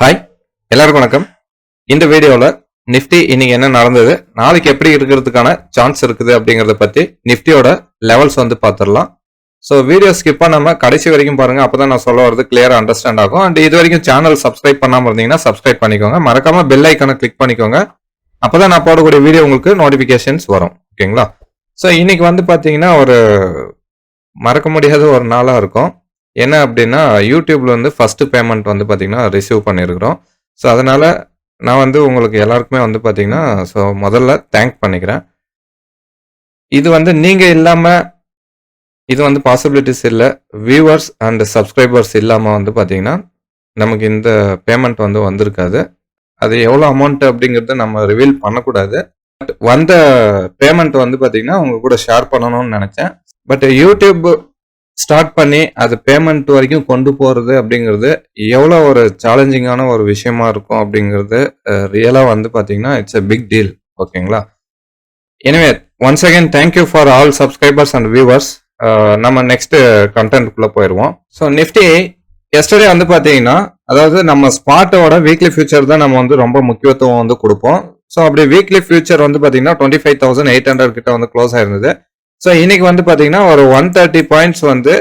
Hi, எல்லாருக்கும் வணக்கம். இந்த வீடியோவில் நிஃப்டி இன்னைக்கு என்ன நடந்தது, நாளைக்கு எப்படி இருக்கிறதுக்கான சான்ஸ் இருக்குது அப்படிங்கிறத பற்றி நிஃப்டியோட லெவல்ஸ் வந்து பார்த்துடலாம். ஸோ வீடியோ ஸ்கிப் பண்ணாமல் கடைசி வரைக்கும் பாருங்கள், அப்போ தான் நான் சொல்ல வரது கிளியராக அண்டர்ஸ்டாண்ட் ஆகும். அண்ட் இது வரைக்கும் சேனல் சப்ஸ்கிரைப் பண்ணாமல் இருந்தீங்கன்னா சப்ஸ்கிரைப் பண்ணிக்கோங்க, மறக்காமல் பெல் ஐக்கானை கிளிக் பண்ணிக்கோங்க. அப்போ தான் நான் போடக்கூடிய வீடியோ உங்களுக்கு நோட்டிஃபிகேஷன்ஸ் வரும். ஓகேங்களா? ஸோ இன்னைக்கு வந்து பார்த்தீங்கன்னா ஒரு மறக்க முடியாத ஒரு நாளாக இருக்கும். என்ன அப்படின்னா, யூடியூப்ல வந்து ஃபர்ஸ்ட் பேமெண்ட் வந்து பார்த்தீங்கன்னா ரிசீவ் பண்ணியிருக்கிறோம். ஸோ அதனால நான் வந்து உங்களுக்கு எல்லாருக்குமே வந்து பார்த்தீங்கன்னா ஸோ முதல்ல தேங்க் பண்ணிக்கிறேன். இது வந்து நீங்கள் இல்லாமல் இது வந்து பாசிபிலிட்டிஸ் இல்லை. வியூவர்ஸ் அண்ட் சப்ஸ்கிரைபர்ஸ் இல்லாமல் வந்து பார்த்தீங்கன்னா நமக்கு இந்த பேமெண்ட் வந்து வந்திருக்காது. அது எவ்வளோ அமௌண்ட் அப்படிங்கிறத நம்ம ரிவீல் பண்ணக்கூடாது. பட் வந்த பேமெண்ட் வந்து பார்த்தீங்கன்னா உங்க கூட ஷேர் பண்ணணும்னு நினச்சேன். பட் யூடியூப் ஸ்டார்ட் பண்ணி அது பேமெண்ட் வரைக்கும் கொண்டு போகிறது அப்படிங்கிறது எவ்வளோ ஒரு சேலஞ்சிங்கான ஒரு விஷயமா இருக்கும் அப்படிங்கிறது ரியலாக வந்து பார்த்தீங்கன்னா இட்ஸ் எ பிக் டீல். ஓகேங்களா? Anyway once again thank you for all subscribers and viewers. நம்ம நெக்ஸ்ட் கண்டென்ட்குள்ளே போயிடுவோம். ஸோ நிஃப்டி எஸ்டர்டே வந்து பார்த்தீங்கன்னா, அதாவது நம்ம ஸ்பாட்டோட வீக்லி ஃபியூச்சர் தான் நம்ம வந்து ரொம்ப முக்கியத்துவம் வந்து கொடுப்போம். ஸோ அப்படி வீக்லி ஃபியூச்சர் வந்து பார்த்தீங்கன்னா 25,800 கிட்ட வந்து க்ளோஸ் ஆயிருந்தது. ஸோ இன்னைக்கு வந்து பார்த்தீங்கன்னா ஒரு 130 பாயிண்ட்ஸ் வந்து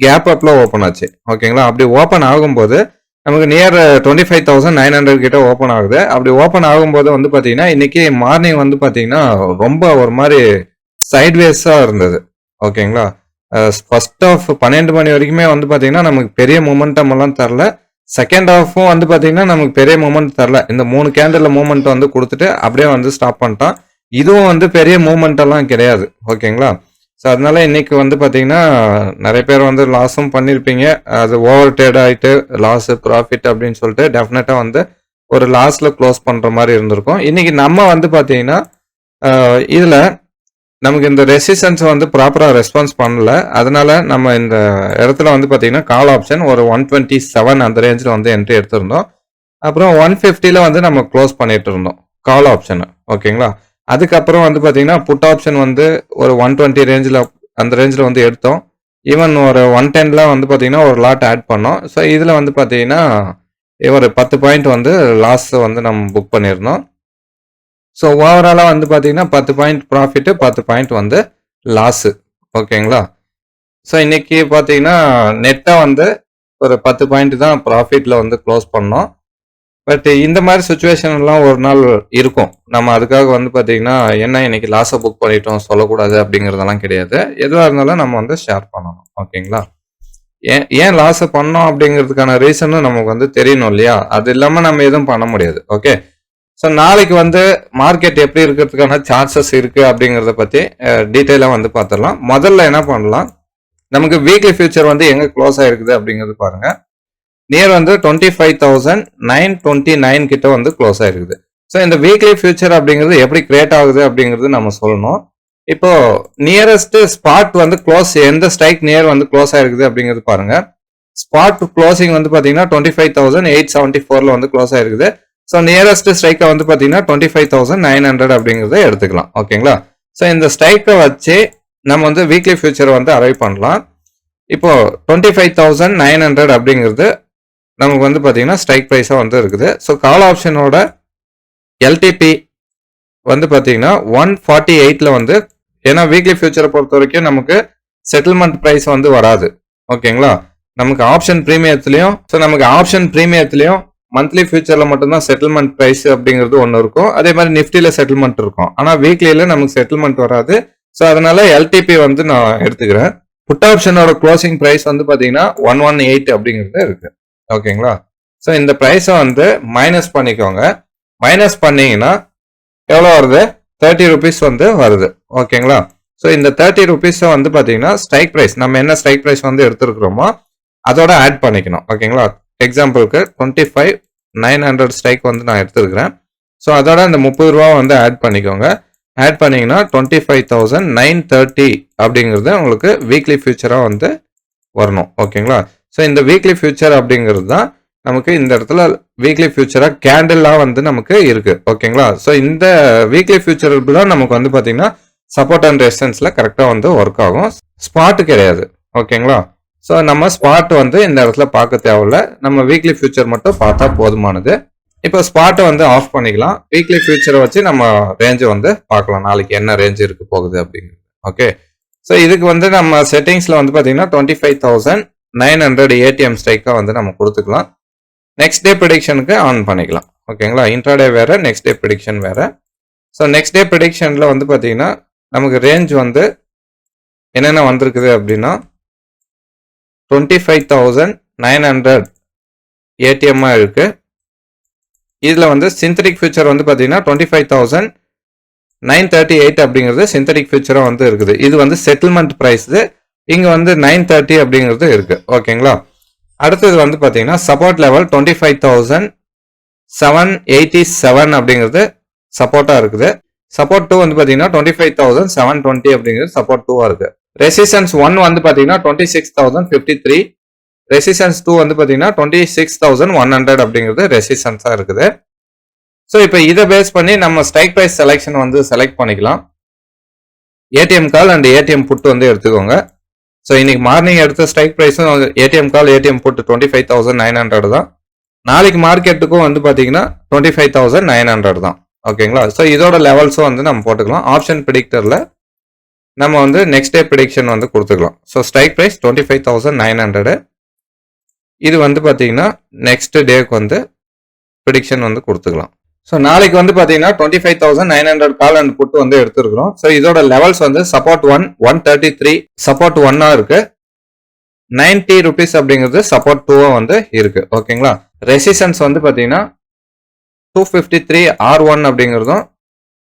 கேப் அப்ல ஓப்பன் ஆச்சு. ஓகேங்களா? அப்படி ஓப்பன் ஆகும்போது நமக்கு நியர் 25,900 கிட்ட ஓப்பன் ஆகுது. அப்படி ஓப்பன் ஆகும்போது வந்து பார்த்தீங்கன்னா இன்னைக்கு மார்னிங் வந்து பார்த்தீங்கன்னா ரொம்ப ஒரு மாதிரி சைட்வேஸா இருந்தது. ஓகேங்களா? ஃபர்ஸ்ட் ஆஃப் 12 மணி வரைக்குமே வந்து பார்த்தீங்கன்னா நமக்கு பெரிய மூமெண்டம் எல்லாம் தரல. செகண்ட் ஹாஃபும் வந்து பார்த்தீங்கன்னா நமக்கு பெரிய மூமெண்ட் தரல. இந்த 3 கேண்டில் மூமெண்ட் வந்து கொடுத்துட்டு அப்படியே வந்து ஸ்டாப் பண்ணிட்டான். இதுவும் வந்து பெரிய மூமெண்ட் எல்லாம் கிடையாது. ஓகேங்களா? ஸோ அதனால இன்னைக்கு வந்து பார்த்தீங்கன்னா நிறைய பேர் வந்து லாஸும் பண்ணியிருப்பீங்க. அது ஓவர் ட்ரேட் ஆகிட்டு லாஸ் ப்ராஃபிட் அப்படின்னு சொல்லிட்டு டெஃபினட்டாக வந்து ஒரு லாஸில் க்ளோஸ் பண்ணுற மாதிரி இருந்திருக்கும். இன்னைக்கு நம்ம வந்து பார்த்தீங்கன்னா இதில் நமக்கு இந்த ரெசிஸ்டன்ஸ் வந்து ப்ராப்பராக ரெஸ்பான்ஸ் பண்ணல. அதனால நம்ம இந்த இடத்துல வந்து பார்த்தீங்கன்னா கால் ஆப்ஷன் ஒரு 127 அந்த ரேஞ்சில் வந்து என்ட்ரி எடுத்திருந்தோம். அப்புறம் 150 வந்து நம்ம க்ளோஸ் பண்ணிட்டு இருந்தோம் கால் ஆப்ஷன். ஓகேங்களா? அதுக்கப்புறம் வந்து பார்த்தீங்கன்னா புட் ஆப்ஷன் வந்து ஒரு 120 ரேஞ்சில் அந்த ரேஞ்சில் வந்து எடுத்தோம். ஈவன் ஒரு 110 வந்து பார்த்தீங்கன்னா ஒரு லாட் ஆட் பண்ணோம். ஸோ இதில் வந்து பார்த்தீங்கன்னா ஒரு 10 பாயிண்ட் வந்து லாஸ் வந்து நம்ம புக் பண்ணியிருந்தோம். ஸோ ஓவராலாக வந்து பார்த்தீங்கன்னா 10 பாயிண்ட் ப்ராஃபிட்டு, 10 பாயிண்ட் வந்து லாஸு. ஓகேங்களா? ஸோ இன்னைக்கு பார்த்தீங்கன்னா நெட்டாக வந்து ஒரு 10 பாயிண்ட் தான் ப்ராஃபிட்டில் வந்து க்ளோஸ் பண்ணோம். பட் இந்த மாதிரி சுச்சுவேஷன் எல்லாம் ஒரு நாள் இருக்கும். நம்ம அதுக்காக வந்து பார்த்தீங்கன்னா என்ன இன்னைக்கு லாஸை புக் பண்ணிட்டோம் சொல்லக்கூடாது அப்படிங்கிறதெல்லாம் கிடையாது. எதுவாக இருந்தாலும் நம்ம வந்து ஷேர் பண்ணணும். ஓகேங்களா? ஏன் லாஸை பண்ணோம் அப்படிங்கிறதுக்கான ரீசனும் நமக்கு வந்து தெரியணும் இல்லையா? அது இல்லாமல் நம்ம எதுவும் பண்ண முடியாது. ஓகே. ஸோ நாளைக்கு வந்து மார்க்கெட் எப்படி இருக்கிறதுக்கான சான்சஸ் இருக்கு அப்படிங்கிறத பற்றி டீட்டெயிலாக வந்து பார்த்துடலாம். முதல்ல என்ன பண்ணலாம், நமக்கு வீக்லி ஃபியூச்சர் வந்து எங்கே க்ளோஸ் ஆயிருக்குது அப்படிங்கிறது பாருங்க. நியர் வந்து 25,929 கிட்ட வந்து க்ளோஸ் ஆயிருக்குது. ஸோ இந்த வீக்லி ஃபியூச்சர் அப்படிங்கிறது எப்படி கிரியேட் ஆகுது அப்படிங்கிறது நம்ம சொல்லணும். இப்போ நியரஸ்ட் ஸ்பாட் வந்து க்ளோஸ் எந்த ஸ்ட்ரைக் நியர் வந்து க்ளோஸ் ஆயிருக்குது அப்படிங்கிறது பாருங்க. ஸ்பாட் க்ளோசிங் வந்து பார்த்தீங்கன்னா 25,874 வந்து க்ளோஸ் ஆயிருக்குது. ஸோ நியரஸ்ட் ஸ்ட்ரைக்கை வந்து பார்த்தீங்கன்னா 25,900 அப்படிங்கிறத எடுத்துக்கலாம். ஓகேங்களா? ஸோ இந்த ஸ்ட்ரைக்கை வச்சு நம்ம வந்து வீக்லி ஃபியூச்சர் வந்து அரைவ் பண்ணலாம். இப்போ 25,900 அப்படிங்கிறது நமக்கு வந்து பார்த்தீங்கன்னா ஸ்ட்ரைக் ப்ரைஸாக வந்து இருக்குது. ஸோ கால் ஆப்ஷனோட எல்டிபி வந்து பார்த்தீங்கன்னா 148 வந்து, ஏன்னா வீக்லி ஃபியூச்சரை பொறுத்த வரைக்கும் நமக்கு செட்டில்மெண்ட் ப்ரைஸ் வந்து வராது. ஓகேங்களா? நமக்கு ஆப்ஷன் ப்ரீமியத்துலையும் மந்த்லி ஃபியூச்சரில் மட்டும்தான் செட்டில்மெண்ட் ப்ரைஸ் அப்படிங்கிறது ஒன்று இருக்கும். அதே மாதிரி நிஃப்டியில் செட்டில்மெண்ட் இருக்கும். ஆனால் வீக்லியில் நமக்கு செட்டில்மெண்ட் வராது. ஸோ அதனால எல்டிபி வந்து நான் எடுத்துக்கிறேன். புட் ஆப்ஷனோட க்ளோசிங் ப்ரைஸ் வந்து பார்த்தீங்கன்னா 118 அப்படிங்கிறது இருக்கு. ஓகேங்களா? ஸோ இந்த ப்ரைஸை வந்து மைனஸ் பண்ணிக்கோங்க. மைனஸ் பண்ணீங்கன்னா எவ்வளோ வருது? 30 rupees வந்து வருது. ஓகேங்களா? ஸோ இந்த 30 rupees வந்து பார்த்தீங்கன்னா ஸ்ட்ரைக் ப்ரைஸ், நம்ம என்ன ஸ்ட்ரைக் ப்ரைஸ் வந்து எடுத்துருக்கிறோமோ அதோட ஆட் பண்ணிக்கணும். ஓகேங்களா? எக்ஸாம்பிளுக்கு 25,900 ஸ்ட்ரைக் வந்து நான் எடுத்துருக்கிறேன். ஸோ அதோட இந்த 30 ரூபா வந்து ஆட் பண்ணிக்கோங்க. ஆட் பண்ணீங்கன்னா 25,930 அப்படிங்கிறது உங்களுக்கு வீக்லி ஃபியூச்சராக வந்து வரணும். ஓகேங்களா? ஸோ இந்த வீக்லி ஃபியூச்சர் அப்படிங்கிறது தான் நமக்கு இந்த இடத்துல வீக்லி ஃபியூச்சராக கேண்டிலாக வந்து நமக்கு இருக்கு. ஓகேங்களா? ஸோ இந்த வீக்லி ஃபியூச்சர் தான் நமக்கு வந்து பார்த்தீங்கன்னா சப்போர்ட் அண்ட் ரெசிஸ்டன்ஸில் கரெக்டாக வந்து ஒர்க் ஆகும். ஸ்பாட்டு கிடையாது. ஓகேங்களா? ஸோ நம்ம ஸ்பாட் வந்து இந்த இடத்துல பார்க்க தேவையில்ல, நம்ம வீக்லி ஃபியூச்சர் மட்டும் பார்த்தா போதுமானது. இப்போ ஸ்பாட்டை வந்து ஆஃப் பண்ணிக்கலாம். வீக்லி ஃபியூச்சரை வச்சு நம்ம ரேஞ்சை வந்து பார்க்கலாம், நாளைக்கு என்ன ரேஞ்ச் இருக்கு போகுது அப்படிங்கிறது. ஓகே, ஸோ இதுக்கு வந்து நம்ம செட்டிங்ஸ்ல வந்து பார்த்தீங்கன்னா 25,900 ஏடிஎம் ஸ்ட்ரைக்காக வந்து நம்ம கொடுத்துக்கலாம். நெக்ஸ்ட் டே ப்ரிடிக்ஷனுக்கு ஆன் பண்ணிக்கலாம். ஓகேங்களா, இன்ட்ராடே வேற, நெக்ஸ்ட் டே ப்ரிடிக்ஷன் வேற. ஸோ நெக்ஸ்ட் டே ப்ரிடிக்ஷன்ல வந்து பார்த்தீங்கன்னா நமக்கு ரேஞ்ச் வந்து என்னென்ன வந்திருக்குது அப்படின்னா 25,900 ஏடிஎம்மா இருக்கு. இதுல வந்து சிந்தட்டிக் ஃபியூச்சர் வந்து பாத்தீங்கன்னா 25,938 அப்படிங்கிறது சிந்தட்டிக் ஃபியூச்சரா வந்து இருக்குது. இது வந்து செட்டில்மெண்ட் பிரைஸ். இங்க வந்து 930 அப்படிங்கிறது இருக்கு. ஓகேங்களா, அடுத்தது வந்து பாத்தீங்கன்னா சப்போர்ட் லெவல் 25,787 அப்படிங்கிறது சப்போர்ட்டா இருக்குது. சப்போர்ட் 2 வந்து பாத்தீங்கன்னா 25,720 அப்படிங்கிறது சப்போர்ட் 2 இருக்கு. ரெசிஸ்டன்ஸ் 1 வந்து பாத்தீங்கன்னா 26,053. ரெசிஸ்டன்ஸ் 2 வந்து பாத்தீங்கன்னா 26,100 அப்படிங்கிறது ரெசிஸ்டன்ஸா இருக்குது. ஸோ இப்போ இதை பேஸ் பண்ணி நம்ம ஸ்ட்ரைக் பிரைஸ் செலெக்ஷன் வந்து செலக்ட் பண்ணிக்கலாம். ATM call and ATM put வந்து எடுத்துக்கோங்க. ஸோ இன்னைக்கு மார்னிங் எடுத்த ஸ்ட்ரைக் பிரைஸும் ஏடிஎம் கால் ஏடிஎம் புட் 25,900 தான். நாளைக்கு மார்க்கெட்டுக்கும் வந்து பாத்தீங்கன்னா 25,900 தான். ஓகேங்களா, ஸோ இதோட லெவல்ஸும் வந்து நம்ம போட்டுக்கலாம். ஆப்ஷன் ப்ரிடிக்டர்ல நம்ம வந்து நெக்ஸ்ட் டே ப்ரிடிக்ஷன் வந்து கொடுத்துக்கலாம். So strike price 25,900. இது வந்து பார்த்தீங்கன்னா நெக்ஸ்ட் டேக்கு வந்து ப்ரிடிக்ஷன் வந்து கொடுத்துக்கலாம். ஸோ நாளைக்கு வந்து பார்த்தீங்கன்னா 25,900 கால் அண்ட் புட் வந்து எடுத்துருக்கிறோம். ஸோ இதோட லெவல்ஸ் வந்து சப்போர்ட் 1 133 சப்போர்ட் 1 இருக்கு. 90 rupees அப்படிங்கிறது சப்போர்ட் 2 வந்து இருக்கு. ஓகேங்களா, ரெசிஸ்டன்ஸ் வந்து பார்த்தீங்கன்னா 253 R1 அப்படிங்கிறதும்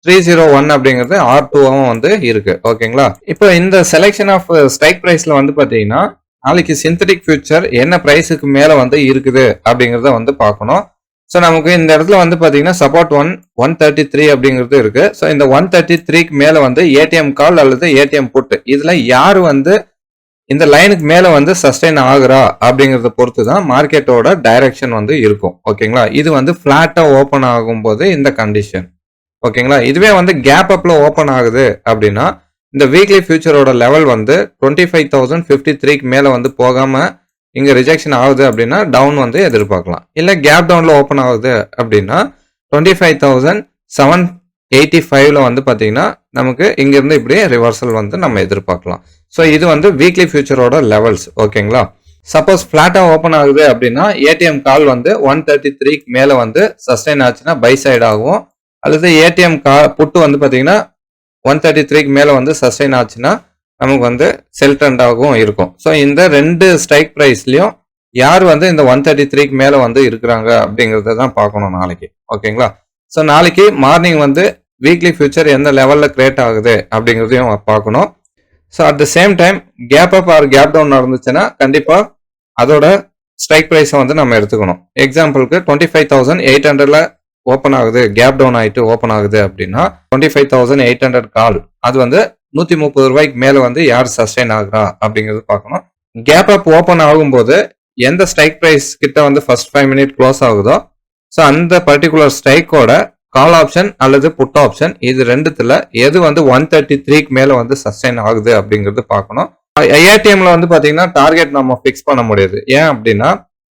301 அப்படிங்கிறது R2 வந்து இருக்கு. ஓகேங்களா, இப்போ இந்த செலெக்ஷன் ஆஃப் ஸ்ட்ரைக் பிரைஸ்ல வந்து பாத்தீங்கன்னா நாளைக்கு சிந்தட்டிக் ஃபியூச்சர் என்ன பிரைஸுக்கு மேல வந்து இருக்குது அப்படிங்கறத வந்து பார்க்கணும். ஸோ நமக்கு இந்த இடத்துல வந்து பாத்தீங்கன்னா சப்போர்ட் 1 133 அப்படிங்கிறது இருக்கு. ஸோ இந்த 133க்கு மேல வந்து ஏடிஎம் கால் அல்லது ஏடிஎம் புட் இதுல யாரு வந்து இந்த லைனுக்கு மேல வந்து சஸ்டெயின் ஆகுறா அப்படிங்கறத பொறுத்து தான் மார்க்கெட்டோட டைரக்ஷன் வந்து இருக்கும். ஓகேங்களா, இது வந்து பிளாட்டா ஓபன் ஆகும்போது இந்த கண்டிஷன். ஓகேங்களா, இதுவே வந்து கேப் அப்ல ஓபன் ஆகுது அப்படின்னா இந்த வீக்லி ஃபியூச்சரோட லெவல் வந்து 25,053க்கு மேல வந்து போகாம இங்க ரிஜெக்ஷன் ஆகுது அப்படின்னா டவுன் வந்து எதிர்பார்க்கலாம். இல்ல கேப் டவுன்ல ஓபன் ஆகுது அப்படின்னா 25,785ல வந்து பாத்தீங்கன்னா நமக்கு இங்க இருந்து இப்படியே ரிவர்சல் வந்து நம்ம எதிர்பார்க்கலாம். ஸோ இது வந்து வீக்லி ஃபியூச்சரோட லெவல்ஸ். ஓகேங்களா, சப்போஸ் பிளாட்டா ஓபன் ஆகுது அப்படின்னா ஏடிஎம் கால் வந்து 133க்கு மேல வந்து சஸ்டைன் ஆச்சுன்னா பை சைடு ஆகும். அல்லது ஏடிஎம் புட்டு வந்து பாத்தீங்கன்னா 133க்கு மேல வந்து சஸ்டைன் ஆச்சுன்னா நமக்கு வந்து செல் ட்ரெண்டாகவும் இருக்கும். ஸோ இந்த ரெண்டு ஸ்ட்ரைக் பிரைஸ்லயும் யார் வந்து இந்த 133க்கு மேல வந்து இருக்கிறாங்க அப்படிங்கறத தான் பார்க்கணும் நாளைக்கு. ஓகேங்களா, ஸோ நாளைக்கு மார்னிங் வந்து வீக்லி ஃபியூச்சர் எந்த லெவல்ல கிரியேட் ஆகுது அப்படிங்கிறதையும் பார்க்கணும். So at the same time gap up or gap down நடந்துச்சுன்னா கண்டிப்பா அதோட ஸ்ட்ரைக் பிரைஸை வந்து நம்ம எடுத்துக்கணும். எக்ஸாம்பிளுக்கு 25,800ல ஓப்பன் ஆகுது, கேப் டவுன் ஆயிட்டு ஓப்பன் ஆகுது அப்படின்னா 25,800 கால் அது வந்து 130 ரூபாய்க்கு மேல வந்து யார் சஸ்டைன் ஆகுறா அப்படிங்கிறது பார்க்கணும். கேப் அப் ஓப்பன் ஆகும்போது எந்த ஸ்ட்ரைக் பிரைஸ் கிட்ட வந்து ஃபர்ஸ்ட் 5 மினிட் க்ளோஸ் ஆகுதோ ஸோ அந்த பர்டிகுலர் ஸ்ட்ரைக்கோட கால் ஆப்ஷன் அல்லது புட் ஆப்ஷன் இது ரெண்டுத்துல எது வந்து 133க்கு மேல வந்து சஸ்டைன் ஆகுது அப்படிங்கிறது பார்க்கணும். ஏடிஎம்ல வந்து பாத்தீங்கன்னா டார்கெட் நம்ம பிக்ஸ் பண்ண முடியாது. ஏன் அப்படின்னா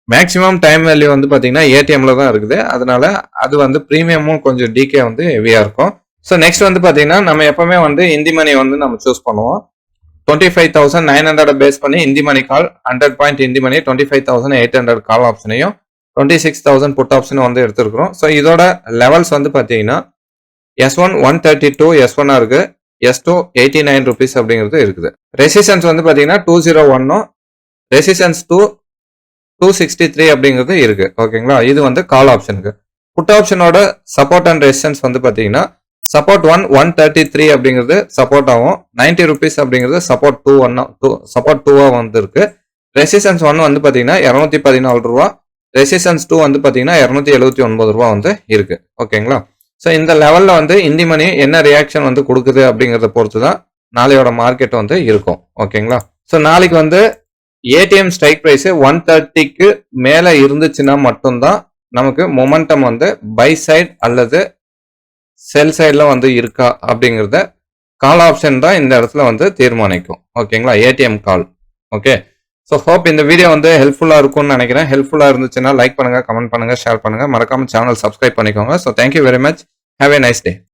மேக்ஸிமம் டைம் வேல்யூ வந்து பாத்தீங்கன்னா ஏடிஎம்ல தான் இருக்குது. அதனால அது வந்து பிரீமியமும் கொஞ்சம் டிகே வந்து ஹெவியா இருக்கும். ஸோ நெக்ஸ்ட் வந்து பாத்தீங்கன்னா நம்ம எப்பவுமே வந்து இந்தி மணி வந்து நம்ம சூஸ் பண்ணுவோம். 25,900 பேஸ் பண்ணி இந்தி மணி கால் 100 பாயிண்ட் இந்தி மணி 25,800 கால் ஆப்ஷனையும் 26,000 புட் ஆப்ஷனும் வந்து எடுத்திருக்கிறோம். ஸோ இதோட லெவல்ஸ் வந்து பாத்தீங்கன்னா S1 132 S1 இருக்கு, S2 89 rupees அப்படிங்கிறது இருக்குது. ரெசிஸ்டன்ஸ் வந்து பாத்தீங்கன்னா 201 ரெசிஸ்டன்ஸ் 263 அப்படிங்கிறது இருக்கு. ஓகேங்களா, இது வந்து கால் ஆப்ஷனுக்கு. புட் ஆப்ஷனோட சப்போர்ட் அண்ட் ரெசிஸ்டன்ஸ் வந்து பாத்தீங்கன்னா சப்போர்ட் 1 133 அப்படிங்கிறது சப்போர்ட் ஆகும், 90 rupees அப்படிங்கிறது சப்போர்ட் 2 வந்து இருக்கு. ரெசிஸ்டன்ஸ் 1 வந்து பாத்தீங்கன்னா 214 ரூபா, ரெசிஸ்டன்ஸ் 2 வந்து பாத்தீங்கன்னா 279 ரூபா வந்து இருக்கு. ஓகேங்களா, ஸோ இந்த லெவல்ல வந்து இந்தி மணி என்ன ரியாக்ஷன் வந்து கொடுக்குது அப்படிங்கறத பொறுத்து தான் நாளையோட மார்க்கெட் வந்து இருக்கும். ஓகேங்களா, ஸோ நாளைக்கு வந்து ஏடிஎம் ஸ்ட்ரைக் பிரைஸ் 130க்கு மேல இருந்துச்சுன்னா மட்டும்தான் நமக்கு மொமெண்டம் வந்து பை சைட் அல்லது செல் சைட்ல வந்து இருக்கா அப்படிங்கறத கால் ஆப்ஷன் தான் இந்த இடத்துல வந்து தீர்மானிக்கும். ஓகேங்களா, ஏடிஎம் கால். ஓகே, ஸோ ஹோப் இந்த வீடியோ வந்து ஹெல்ப்ஃபுல்லாக இருக்கும்னு நினைக்கிறேன். ஹெல்ப்ஃபுல்லாக இருந்துச்சுன்னா லைக் பண்ணுங்கள், கமெண்ட் பண்ணுங்கள், ஷேர் பண்ணுங்கள். மறக்காமல் சேனல் சப்ஸ்கிரைப் பண்ணிக்கோங்க. So thank you very much. Have a nice day.